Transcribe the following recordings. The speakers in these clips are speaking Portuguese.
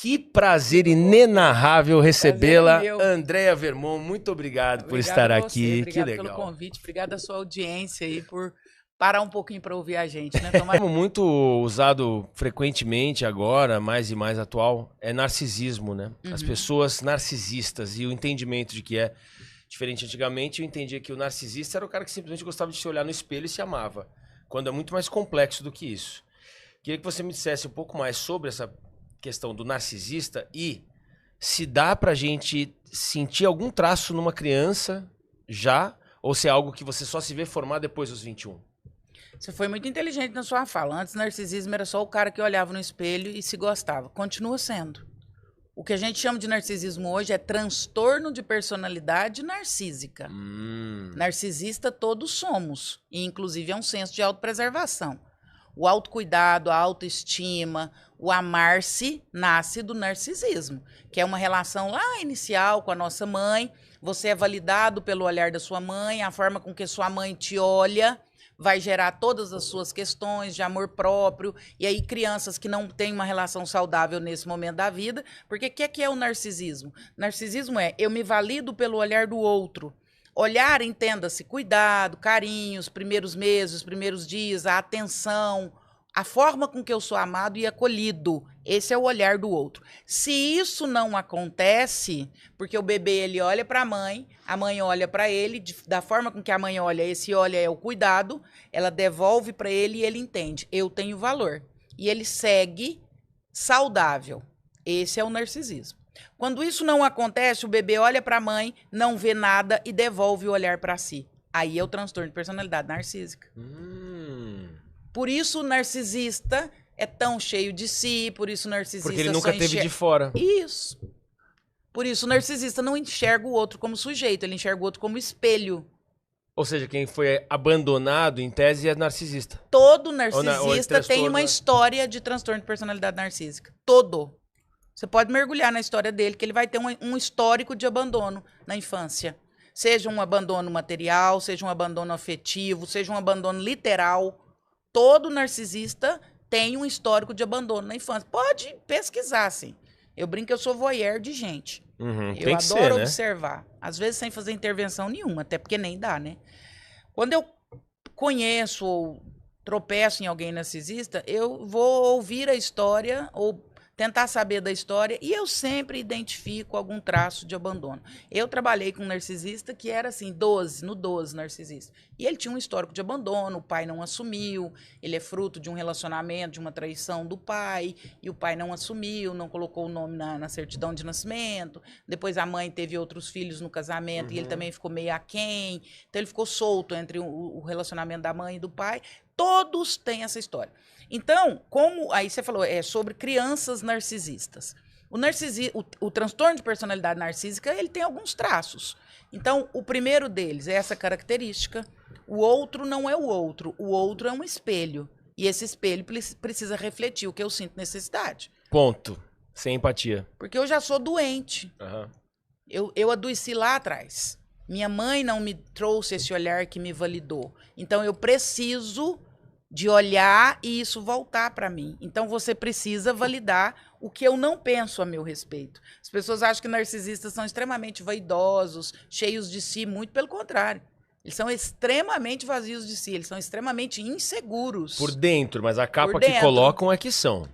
Que prazer inenarrável recebê-la, Prazer é meu. Andréa Vermont. Muito obrigado por estar Obrigado a você, aqui. Que obrigado legal. pelo convite, obrigado à sua audiência aí por parar um pouquinho para ouvir a gente, né? Como muito usado frequentemente agora, mais e mais atual, é narcisismo, né? As pessoas narcisistas e o entendimento de que é diferente. Antigamente eu entendia que o narcisista era o cara que simplesmente gostava de se olhar no espelho e se amava, quando é muito mais complexo do que isso. Queria que você me dissesse um pouco mais sobre essa questão do narcisista e se dá pra gente sentir algum traço numa criança já, ou se é algo que você só se vê formar depois dos 21. Você foi muito inteligente na sua fala. Antes, narcisismo era só o cara que olhava no espelho e se gostava. Continua sendo. O que a gente chama de narcisismo hoje é transtorno de personalidade narcísica. Narcisista todos somos, e inclusive é um senso de autopreservação. O autocuidado, a autoestima, o amar-se nasce do narcisismo, que é uma relação lá inicial com a nossa mãe. Você é validado pelo olhar da sua mãe, a forma com que sua mãe te olha vai gerar todas as suas questões de amor próprio. E aí crianças que não têm uma relação saudável nesse momento da vida, porque o que é o narcisismo? Narcisismo é eu me valido pelo olhar do outro. Olhar, entenda-se, cuidado, carinho, os primeiros meses, os primeiros dias, a atenção, a forma com que eu sou amado e acolhido. Esse é o olhar do outro. Se isso não acontece, porque o bebê ele olha para a mãe olha para ele, da forma com que a mãe olha, esse olha é o cuidado, ela devolve para ele e ele entende, eu tenho valor. E ele segue saudável. Esse é o narcisismo. Quando isso não acontece, o bebê olha para a mãe, não vê nada e devolve o olhar para si. Aí é o transtorno de personalidade narcísica. Por isso o narcisista é tão cheio de si, por isso o narcisista Porque ele nunca teve de fora. Isso. Por isso o narcisista não enxerga o outro como sujeito, ele enxerga o outro como espelho. Ou seja, quem foi abandonado, em tese, é narcisista. Todo narcisista ou tem uma história de transtorno de personalidade narcísica. Todo. Você pode mergulhar na história dele, que ele vai ter um histórico de abandono na infância. Seja um abandono material, seja um abandono afetivo, seja um abandono literal. Todo narcisista tem um histórico de abandono na infância. Pode pesquisar, sim. Eu brinco que eu sou voyeur de gente. Eu tem que adoro ser, né? observar. Às vezes sem fazer intervenção nenhuma, até porque nem dá, né? Quando eu conheço ou tropeço em alguém narcisista, eu vou ouvir a história ou tentar saber da história, e eu sempre identifico algum traço de abandono. Eu trabalhei com um narcisista que era assim, 12 narcisista. E ele tinha um histórico de abandono, o pai não assumiu, ele é fruto de um relacionamento, de uma traição do pai, e o pai não assumiu, não colocou o nome na certidão de nascimento. Depois a mãe teve outros filhos no casamento, e ele também ficou meio aquém. Então ele ficou solto entre o relacionamento da mãe e do pai. Todos têm essa história. Então, como aí você falou, é sobre crianças narcisistas. O transtorno de personalidade narcísica, ele tem alguns traços. Então, o primeiro deles é essa característica. O outro não é o outro é um espelho. E esse espelho precisa refletir o que eu sinto necessidade. Ponto. Sem empatia. Porque eu já sou doente. Eu adoeci lá atrás. Minha mãe não me trouxe esse olhar que me validou. Então, eu preciso de olhar e isso voltar para mim. Então, você precisa validar o que eu não penso a meu respeito. As pessoas acham que narcisistas são extremamente vaidosos, cheios de si. Muito pelo contrário. Eles são extremamente vazios de si. Eles são extremamente inseguros. Por dentro, mas a capa que colocam é que são.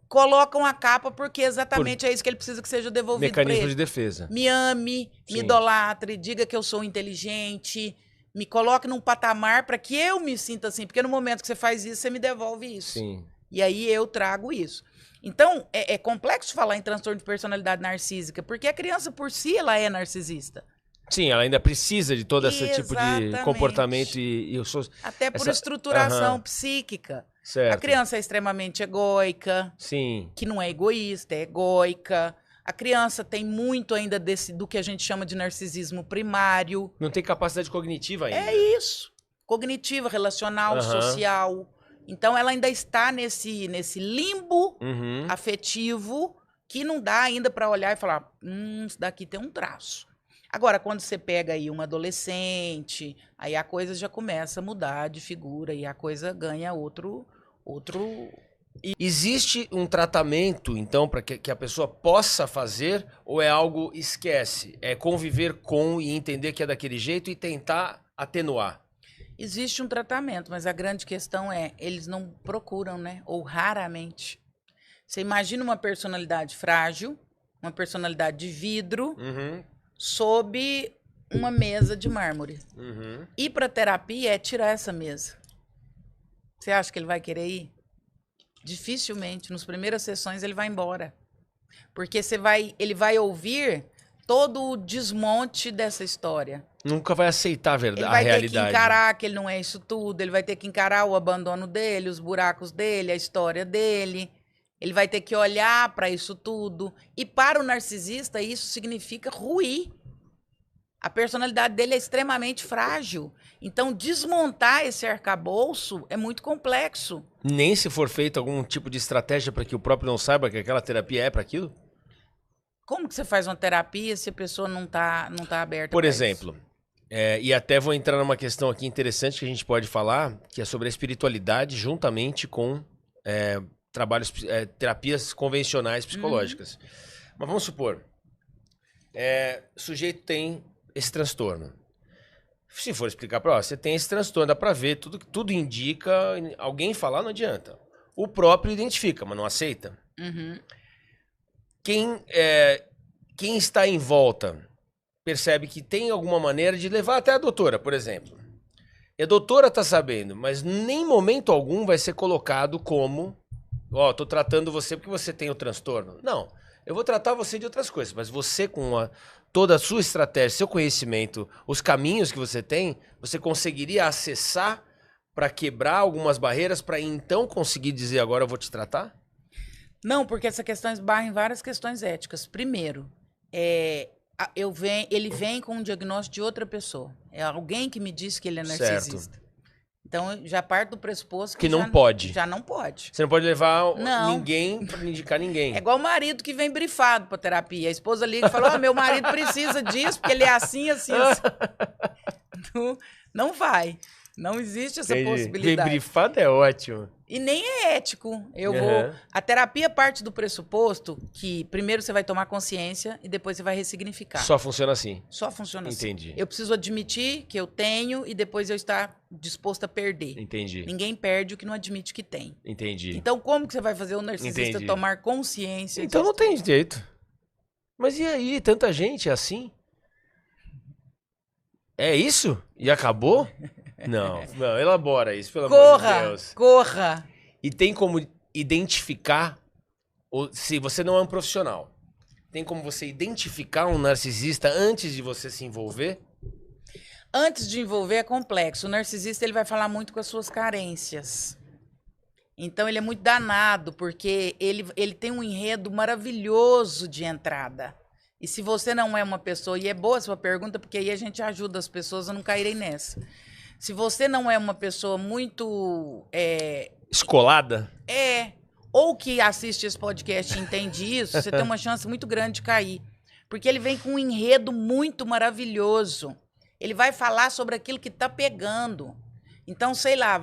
Colocam a capa porque exatamente é isso que ele precisa que seja devolvido para ele. Mecanismo de defesa. Me ame, me idolatre, diga que eu sou inteligente, me coloque num patamar para que eu me sinta assim. Porque no momento que você faz isso, você me devolve isso. Sim. E aí eu trago isso. Então, é complexo falar em transtorno de personalidade narcísica, porque a criança por si, ela é narcisista. Sim, ela ainda precisa de todo esse tipo de comportamento e eu sou... Até por estruturação psíquica. Certo. A criança é extremamente egóica. Sim. Que não é egoísta, é egóica. A criança tem muito ainda do que a gente chama de narcisismo primário. Não tem capacidade cognitiva ainda. É isso. Cognitiva, relacional, social. Então, ela ainda está nesse limbo afetivo que não dá ainda para olhar e falar, isso daqui tem um traço. Agora, quando você pega aí um adolescente, aí a coisa já começa a mudar de figura e a coisa ganha outro Existe um tratamento, então, para que a pessoa possa fazer, ou é algo esquece? É conviver com e entender que é daquele jeito e tentar atenuar? Existe um tratamento, mas a grande questão é, eles não procuram, né? Ou raramente. Você imagina uma personalidade frágil, uma personalidade de vidro, sob uma mesa de mármore. Ir para terapia é tirar essa mesa. Você acha que ele vai querer ir? Dificilmente. Nas primeiras sessões ele vai embora. Porque ele vai ouvir todo o desmonte dessa história. Nunca vai aceitar a Ele realidade. vai ter que encarar que ele não é isso tudo, ele vai ter que encarar o abandono dele, os buracos dele, a história dele. Ele vai ter que olhar para isso tudo. E para o narcisista, isso significa ruir. A personalidade dele é extremamente frágil. Então, desmontar esse arcabouço é muito complexo. Nem se for feito algum tipo de estratégia para que o próprio não saiba que aquela terapia é para aquilo? Como que você faz uma terapia se a pessoa não tá aberta? Por exemplo, e até vou entrar numa questão aqui interessante que a gente pode falar, que é sobre a espiritualidade juntamente com terapias convencionais psicológicas. Mas vamos supor, o sujeito tem esse transtorno. Se for explicar para você tem esse transtorno, dá para ver, tudo indica, alguém falar não adianta. O próprio identifica, mas não aceita. Quem está em volta percebe que tem alguma maneira de levar até a doutora, por exemplo. E a doutora está sabendo, mas nem em momento algum vai ser colocado como tô tratando você porque você tem o transtorno. Não, eu vou tratar você de outras coisas, mas você com toda a sua estratégia, seu conhecimento, os caminhos que você tem, você conseguiria acessar para quebrar algumas barreiras para então conseguir dizer agora eu vou te tratar? Não, porque essa questão esbarra em várias questões éticas. Primeiro, ele vem com um diagnóstico de outra pessoa. É alguém que me disse que ele é narcisista. Certo. Então, já parte do pressuposto que não pode. Já não pode. Você não pode levar ninguém para indicar ninguém. É igual o marido que vem brifado para terapia. A esposa liga e fala, meu marido precisa disso, porque ele é assim, assim, assim. Não vai. Não existe essa possibilidade. Bem brifado é ótimo. E nem é ético. A terapia parte do pressuposto que primeiro você vai tomar consciência e depois você vai ressignificar. Só funciona assim. Só funciona assim. Entendi. Eu preciso admitir que eu tenho e depois eu estar disposto a perder. Entendi. Ninguém perde o que não admite que tem. Entendi. Então como que você vai fazer o narcisista tomar consciência Então não tem jeito. Mas e aí? Tanta gente é assim? É isso? E acabou? Não, elabora isso, pelo amor de Deus. Corra! E tem como identificar, se você não é um profissional, tem como você identificar um narcisista antes de você se envolver? Antes de envolver é complexo. O narcisista ele vai falar muito com as suas carências. Então ele é muito danado, porque ele tem um enredo maravilhoso de entrada. E se você não é uma pessoa, e é boa a sua pergunta, porque aí a gente ajuda as pessoas a não caírem nessa. Se você não é uma pessoa muito... escolada? Ou que assiste esse podcast e entende isso, você tem uma chance muito grande de cair. Porque ele vem com um enredo muito maravilhoso. Ele vai falar sobre aquilo que está pegando. Então, sei lá,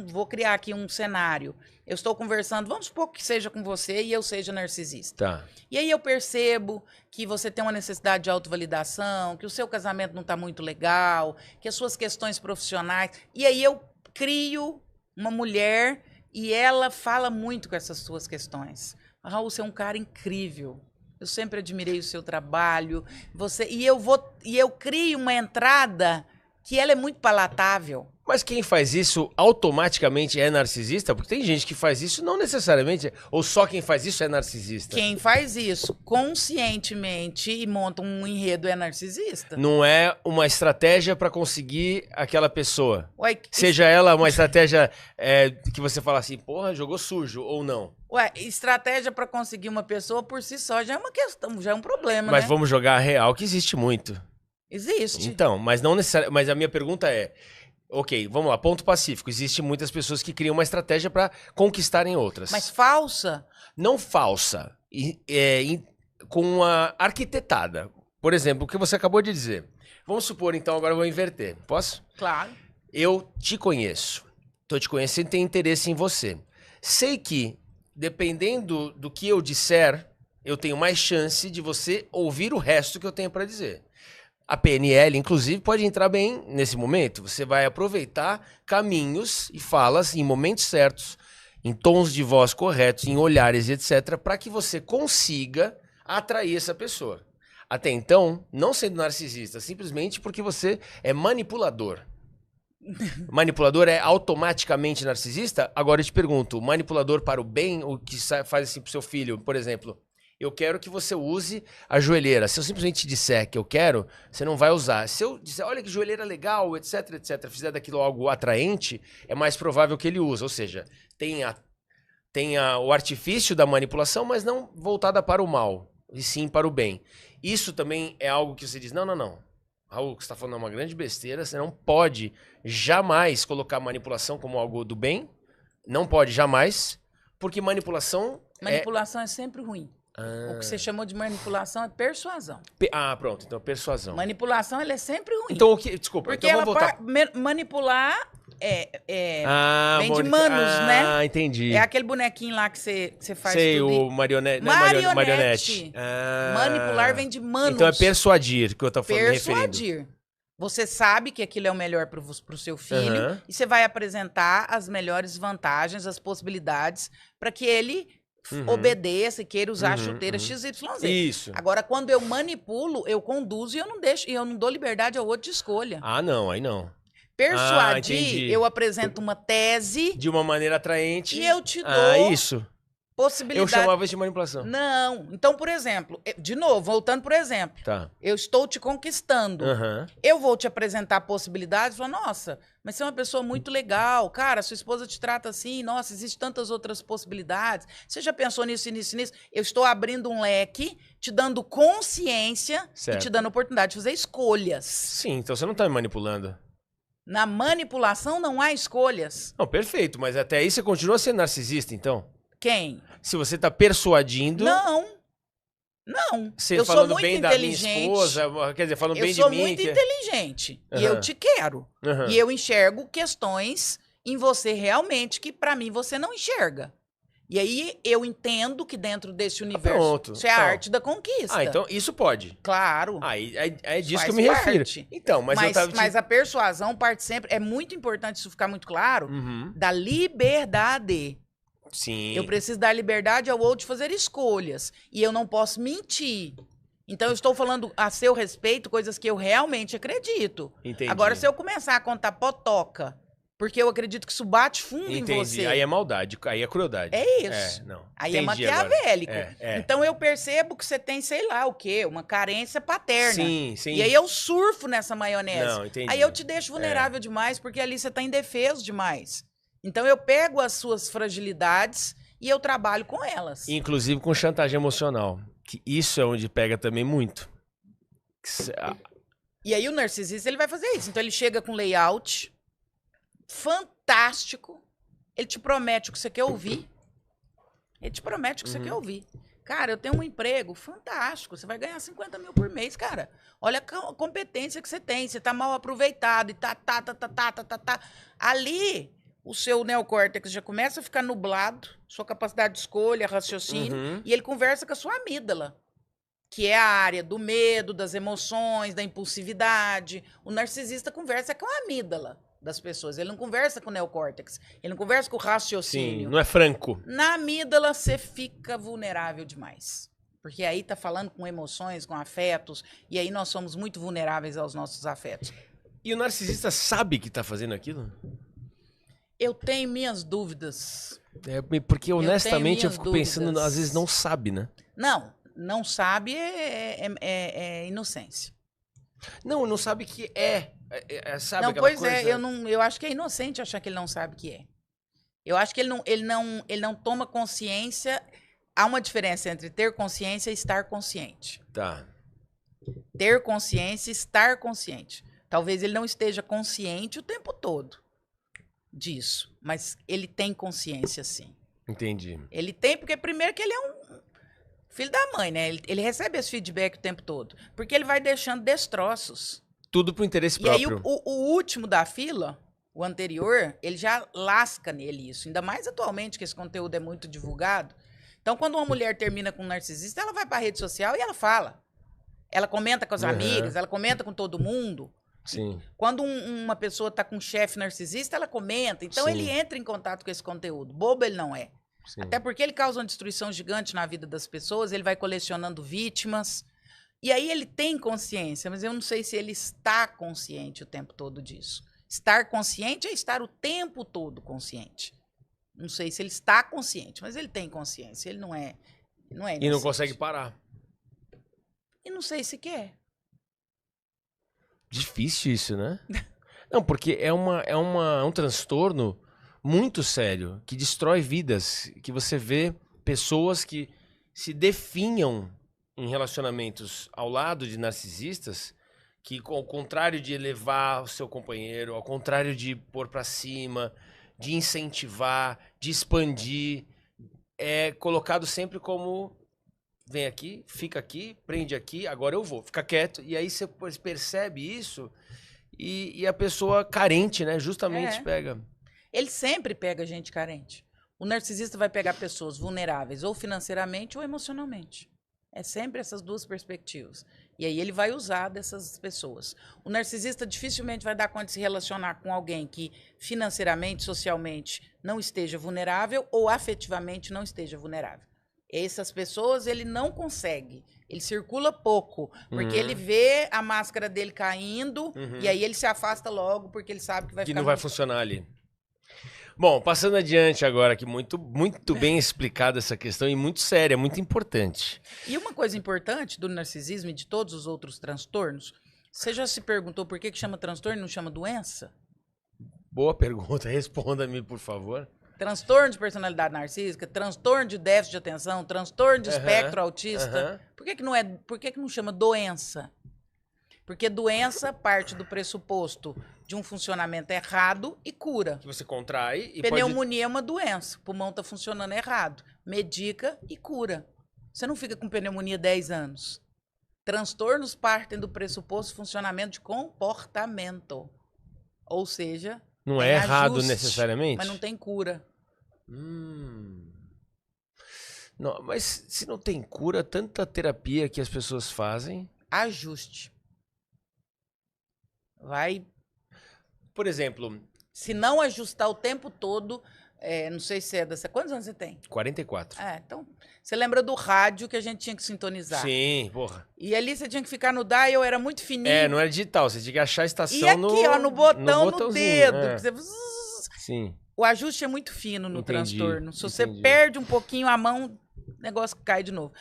vou criar aqui um cenário. Eu estou conversando, vamos supor que seja com você e eu seja narcisista. Tá. E aí eu percebo que você tem uma necessidade de autovalidação, que o seu casamento não está muito legal, que as suas questões profissionais... E aí eu crio uma mulher e ela fala muito com essas suas questões. Raul, você é um cara incrível. Eu sempre admirei o seu trabalho. E eu crio uma entrada que ela é muito palatável. Mas quem faz isso automaticamente é narcisista? Porque tem gente que faz isso não necessariamente, ou só quem faz isso é narcisista. Quem faz isso conscientemente e monta um enredo é narcisista. Não é uma estratégia para conseguir aquela pessoa. Ué, seja ela uma estratégia que você fala assim, porra, jogou sujo, ou não. Ué, estratégia para conseguir uma pessoa por si só já é uma questão, já é um problema, Mas né? vamos jogar a real, que existe muito. Existe. Então, mas não necessariamente. Mas a minha pergunta é... Ok, vamos lá, ponto pacífico. Existem muitas pessoas que criam uma estratégia para conquistarem outras. Mas falsa? Não falsa, com a arquitetada. Por exemplo, o que você acabou de dizer. Vamos supor, então, agora eu vou inverter. Posso? Claro. Eu te conheço. Tô te conhecendo e tenho interesse em você. Sei que dependendo do que eu disser, eu tenho mais chance de você ouvir o resto que eu tenho para dizer. A PNL, inclusive, pode entrar bem nesse momento. Você vai aproveitar caminhos e falas em momentos certos, em tons de voz corretos, em olhares, etc., para que você consiga atrair essa pessoa. Até então, não sendo narcisista, simplesmente porque você é manipulador. Manipulador é automaticamente narcisista? Agora eu te pergunto, manipulador para o bem, o que faz assim pro seu filho, por exemplo, eu quero que você use a joelheira. Se eu simplesmente disser que eu quero, você não vai usar. Se eu disser, olha que joelheira legal, etc, etc, fizer daquilo algo atraente, é mais provável que ele use. Ou seja, tenha o artifício da manipulação, mas não voltada para o mal, e sim para o bem. Isso também é algo que você diz, não, Raul, o que você está falando é uma grande besteira, você não pode jamais colocar manipulação como algo do bem, não pode jamais, porque manipulação é sempre ruim. O que você chamou de manipulação é persuasão. Pronto, então persuasão. Manipulação, ela é sempre ruim. Então o que, desculpa, porque então ela vamos voltar. Manipular vem de manos, né? Ah, entendi. É aquele bonequinho lá que você faz Sei, tudo. o marionete. Marionete. Ah, Manipular vem de manos. então é persuadir que eu tô falando, Persuadir. Você sabe que aquilo é o melhor pro seu filho e você vai apresentar as melhores vantagens, as possibilidades para que ele obedeça e queira usar a chuteira XYZ. Isso. Agora, quando eu manipulo, eu conduzo e eu não dou liberdade ao outro de escolha. Ah, não, aí não. Persuadir, eu apresento uma tese. De uma maneira atraente. E eu te dou isso. possibilidade. Eu chamava isso de manipulação. Não. Então, por exemplo, de novo, voltando por exemplo. Tá. Eu estou te conquistando. Eu vou te apresentar possibilidades e falar, nossa, mas você é uma pessoa muito legal. Cara, sua esposa te trata assim. Nossa, existem tantas outras possibilidades. Você já pensou nisso e nisso e nisso? Eu estou abrindo um leque, te dando consciência e te dando oportunidade de fazer escolhas. Sim, então você não está me manipulando. Na manipulação não há escolhas. Não, perfeito, mas até aí você continua sendo narcisista, então? Quem? Se você tá persuadindo... Não. Você eu falando sou muito bem inteligente. Da minha esposa, quer dizer, falando bem de mim... Eu sou muito inteligente. E eu te quero. E eu enxergo questões em você realmente que pra mim você não enxerga. E aí eu entendo que dentro desse universo isso é a arte da conquista. Então isso pode. Claro. É disso que eu me refiro. Então, mas a persuasão parte sempre... É muito importante isso ficar muito claro, da liberdade. Sim. Eu preciso dar liberdade ao outro de fazer escolhas. E eu não posso mentir. Então, eu estou falando a seu respeito coisas que eu realmente acredito. Entendi. Agora, se eu começar a contar potoca, porque eu acredito que isso bate fundo em você... Aí é maldade, aí é crueldade. É isso. Aí é maquiavélico. Então, eu percebo que você tem, sei lá o quê, uma carência paterna. Sim. E aí eu surfo nessa maionese. Não, entendi. Aí eu te deixo vulnerável demais, porque ali você está indefeso demais. Então, eu pego as suas fragilidades e eu trabalho com elas. Inclusive com chantagem emocional. Que isso é onde pega também muito. E aí o narcisista, ele vai fazer isso. Então, ele chega com layout fantástico. Ele te promete o que você quer ouvir. Cara, eu tenho um emprego fantástico. Você vai ganhar 50 mil por mês, cara. Olha a competência que você tem. Você tá mal aproveitado e tá. Ali... O seu neocórtex já começa a ficar nublado, sua capacidade de escolha, raciocínio, e ele conversa com a sua amígdala, que é a área do medo, das emoções, da impulsividade. O narcisista conversa com a amígdala das pessoas, ele não conversa com o neocórtex, ele não conversa com o raciocínio. Sim, não é franco. Na amígdala, você fica vulnerável demais. Porque aí tá falando com emoções, com afetos, e aí nós somos muito vulneráveis aos nossos afetos. E o narcisista sabe que tá fazendo aquilo? Eu tenho minhas dúvidas. Porque honestamente eu fico pensando, às vezes não sabe, né? Não sabe é inocência. Não sabe que sabe não, aquela pois coisa... eu acho que é inocente achar que ele não sabe que é. Eu acho que ele não toma consciência. Há uma diferença entre ter consciência e estar consciente. Tá. Ter consciência e estar consciente. Talvez ele não esteja consciente o tempo todo disso, mas ele tem consciência, sim. Entendi. Ele tem, porque primeiro que ele é um filho da mãe, né? Ele recebe esse feedback o tempo todo, porque ele vai deixando destroços. Tudo pro interesse próprio. E aí o último da fila, o anterior, ele já lasca nele isso. Ainda mais atualmente, que esse conteúdo é muito divulgado. Então, quando uma mulher termina com um narcisista, ela vai para a rede social e ela fala. Ela comenta com as amigas, ela comenta com todo mundo. Sim. Quando uma pessoa está com um chefe narcisista, ela comenta. Então, Sim. ele entra em contato com esse conteúdo. Bobo ele não é. Sim. Até porque ele causa uma destruição gigante na vida das pessoas, ele vai colecionando vítimas. E aí ele tem consciência, mas eu não sei se ele está consciente o tempo todo disso. Estar consciente é estar o tempo todo consciente. Não sei se ele está consciente, mas ele tem consciência. Ele não é inocente. E não consegue parar. E não sei se quer. Difícil isso, né? Não, porque é um transtorno muito sério, que destrói vidas, que você vê pessoas que se definham em relacionamentos ao lado de narcisistas, que ao contrário de elevar o seu companheiro, ao contrário de pôr pra cima, de incentivar, de expandir, é colocado sempre como vem aqui, fica aqui, prende aqui, agora eu vou, fica quieto. E aí você percebe isso e a pessoa carente, né, justamente pega. Ele sempre pega gente carente. O narcisista vai pegar pessoas vulneráveis, ou financeiramente ou emocionalmente. É sempre essas duas perspectivas. E aí ele vai usar dessas pessoas. O narcisista dificilmente vai dar conta de se relacionar com alguém que financeiramente, socialmente não esteja vulnerável ou afetivamente não esteja vulnerável. Essas pessoas ele não consegue. Ele circula pouco, porque ele vê a máscara dele caindo e aí ele se afasta logo porque ele sabe que vai que ficar não vai funcionar ali. Bom, passando adiante agora, que muito bem explicada essa questão e muito séria, muito importante. E uma coisa importante do narcisismo e de todos os outros transtornos, você já se perguntou por que chama transtorno e não chama doença? Boa pergunta, responda-me, por favor. Transtorno de personalidade narcísica, transtorno de déficit de atenção, transtorno de espectro autista. Por que não chama doença? Porque doença parte do pressuposto de um funcionamento errado e cura. Que você contrai e pneumonia é uma doença. O pulmão está funcionando errado. Medica e cura. Você não fica com pneumonia 10 anos. Transtornos partem do pressuposto de funcionamento de comportamento. Ou seja, não é errado necessariamente, mas não tem cura. Não, mas se não tem cura, tanta terapia que as pessoas fazem. Ajuste. Vai. Por exemplo, se não ajustar o tempo todo, não sei se é dessa. Quantos anos você tem? 44. Então, você lembra do rádio que a gente tinha que sintonizar? Sim, porra. E ali você tinha que ficar no dial, era muito fininho. Não era digital, você tinha que achar a estação e aqui, no botão, no dedo. Você... Sim. O ajuste é muito fino no transtorno. Se você entendi. perde um pouquinho a mão, o negócio cai de novo.